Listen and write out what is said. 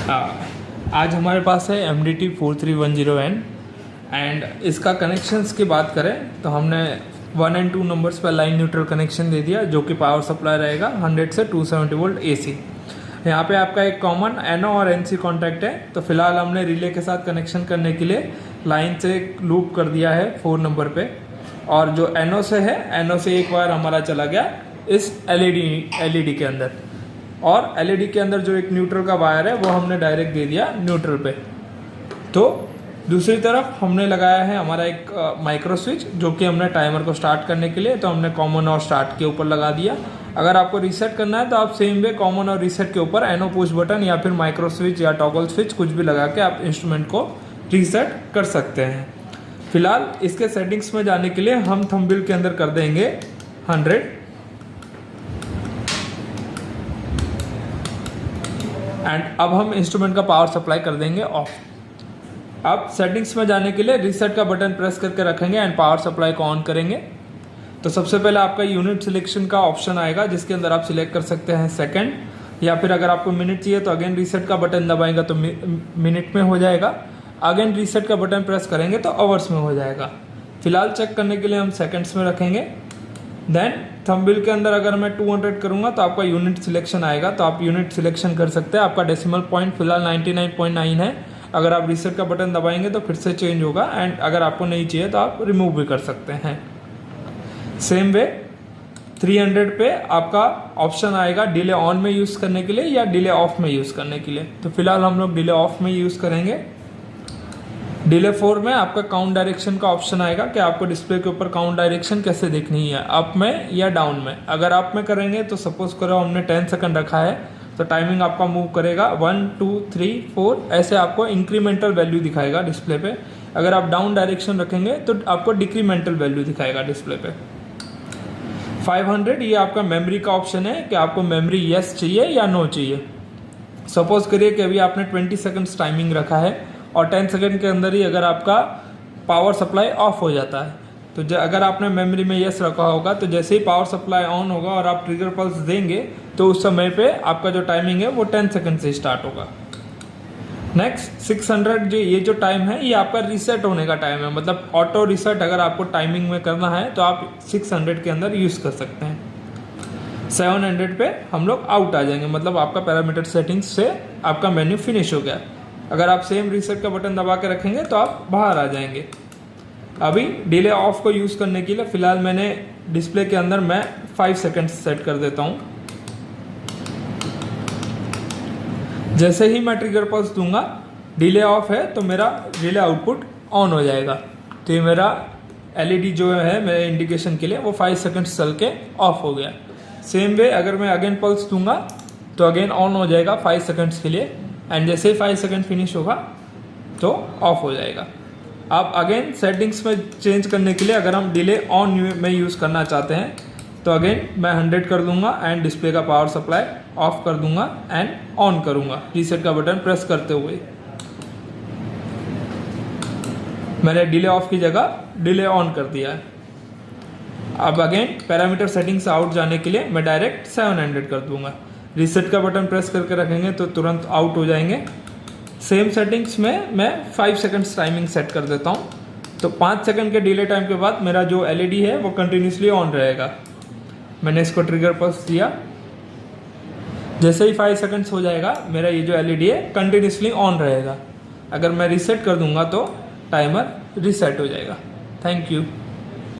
आज हमारे पास है MDT 4310N एंड इसका कनेक्शंस की बात करें तो हमने 1 और 2 नंबर्स पर लाइन न्यूट्रल कनेक्शन दे दिया, जो कि पावर सप्लाई रहेगा 100 से 270 वोल्ट AC। यहाँ पे आपका एक कॉमन NO और NC कॉन्टैक्ट है। तो फिलहाल हमने रिले के साथ कनेक्शन करने के लिए लाइन से लूप कर दिया है 4 नंबर पे, और जो NO से है, NO से एक बार हमारा चला गया इस LED के अंदर, और LED के अंदर जो एक न्यूट्रल का वायर है वो हमने डायरेक्ट दे दिया न्यूट्रल पे। तो दूसरी तरफ हमने लगाया है हमारा एक माइक्रो स्विच, जो कि हमने टाइमर को स्टार्ट करने के लिए तो हमने कॉमन और स्टार्ट के ऊपर लगा दिया। अगर आपको रीसेट करना है तो आप सेम वे कॉमन और रीसेट के ऊपर NO पुश बटन या फिर माइक्रो स्विच या टॉगल स्विच कुछ भी लगा के आप इंस्ट्रूमेंट को रीसेट कर सकते हैं। फिलहाल इसके सेटिंग्स में जाने के लिए हम थंबनेल के अंदर कर देंगे 100 एंड अब हम इंस्ट्रूमेंट का पावर सप्लाई कर देंगे ऑफ। अब सेटिंग्स में जाने के लिए रीसेट का बटन प्रेस करके रखेंगे एंड पावर सप्लाई को ऑन करेंगे। तो सबसे पहले आपका यूनिट सिलेक्शन का ऑप्शन आएगा, जिसके अंदर आप सिलेक्ट कर सकते हैं सेकंड, या फिर अगर आपको मिनट चाहिए तो अगेन रीसेट का बटन दबाएंगे तो मिनट में हो जाएगा। अगेन रीसेट का बटन प्रेस करेंगे तो आवर्स में हो जाएगा। फिलहाल चेक करने के लिए हम सेकंड्स में रखेंगे। देन थंबनेल के अंदर अगर मैं 200 करूंगा तो आपका यूनिट सिलेक्शन आएगा, तो आप यूनिट सिलेक्शन कर सकते हैं। आपका डेसिमल पॉइंट फिलहाल 99.9 है। अगर आप रीसेट का बटन दबाएंगे तो फिर से चेंज होगा, एंड अगर आपको नहीं चाहिए तो आप रिमूव भी कर सकते हैं। सेम वे 300 पे आपका ऑप्शन आएगा डिले ऑन में यूज़ करने के लिए या डिले ऑफ में यूज़ करने के लिए। तो फिलहाल हम लोग डिले ऑफ में यूज़ करेंगे। डिले 4 में आपका काउंट डायरेक्शन का ऑप्शन आएगा कि आपको डिस्प्ले के ऊपर काउंट डायरेक्शन कैसे देखनी है, अप में या डाउन में। अगर अप में करेंगे तो सपोज करो हमने 10 सेकंड रखा है तो टाइमिंग आपका मूव करेगा 1 2 3 4, ऐसे आपको इंक्रीमेंटल वैल्यू दिखाएगा डिस्प्ले पे। अगर आप डाउन डायरेक्शन रखेंगे तो आपको डिक्रीमेंटल वैल्यू दिखाएगा डिस्प्ले पे। 500 ये आपका मेमोरी का ऑप्शन है कि आपको मेमोरी यस चाहिए या नो चाहिए। सपोज करिए कि अभी आपने 20 सेकंड्स टाइमिंग रखा है और 10 सेकंड के अंदर ही अगर आपका पावर सप्लाई ऑफ हो जाता है, तो अगर आपने मेमोरी में यस रखा होगा तो जैसे ही पावर सप्लाई ऑन होगा और आप ट्रिगर पल्स देंगे तो उस समय पे आपका जो टाइमिंग है वो 10 सेकंड से स्टार्ट होगा। नेक्स्ट 600 जो ये जो टाइम है ये आपका रीसेट होने का टाइम है, मतलब ऑटो रीसेट अगर आपको टाइमिंग में करना है तो आप 600 के अंदर यूज़ कर सकते हैं। 700 पे हम लोग आउट आ जाएंगे, मतलब आपका पैरामीटर सेटिंग्स से आपका मेन्यू फिनिश हो गया। अगर आप सेम रीसेट का बटन दबा के रखेंगे तो आप बाहर आ जाएंगे। अभी डिले ऑफ को यूज़ करने के लिए फ़िलहाल मैंने डिस्प्ले के अंदर मैं 5 सेकंड सेट कर देता हूँ। जैसे ही मैं ट्रिगर पल्स दूंगा, डिले ऑफ है तो मेरा डिले आउटपुट ऑन हो जाएगा। तो ये मेरा LED जो है मेरे इंडिकेशन के लिए वो 5 सेकंड्स चल के ऑफ हो गया। सेम वे अगर मैं अगेन पल्स दूंगा तो अगेन ऑन हो जाएगा 5 सेकंड्स के लिए, एंड जैसे ही 5 सेकंड फिनिश होगा तो ऑफ हो जाएगा। आप अगेन सेटिंग्स में चेंज करने के लिए अगर हम डिले ऑन में यूज़ करना चाहते हैं तो अगेन मैं 100 कर दूंगा एंड डिस्प्ले का पावर सप्लाई ऑफ कर दूंगा एंड ऑन करूंगा रीसेट का बटन प्रेस करते हुए। मैंने डिले ऑफ की जगह डिले ऑन कर दिया है। अब अगेन पैरामीटर सेटिंग से आउट जाने के लिए मैं डायरेक्ट 700 कर दूंगा। रीसेट का बटन प्रेस करके रखेंगे तो तुरंत आउट हो जाएंगे। सेम सेटिंग्स में मैं 5 सेकंड्स टाइमिंग सेट कर देता हूँ, तो 5 सेकंड के डिले टाइम के बाद मेरा जो LED है वो कंटिन्यूसली ऑन रहेगा। मैंने इसको ट्रिगर पल्स दिया, जैसे ही 5 सेकंड्स हो जाएगा मेरा ये जो LED है कंटिन्यूसली ऑन रहेगा। अगर मैं रीसेट कर दूंगा तो टाइमर रीसेट हो जाएगा। Thank you.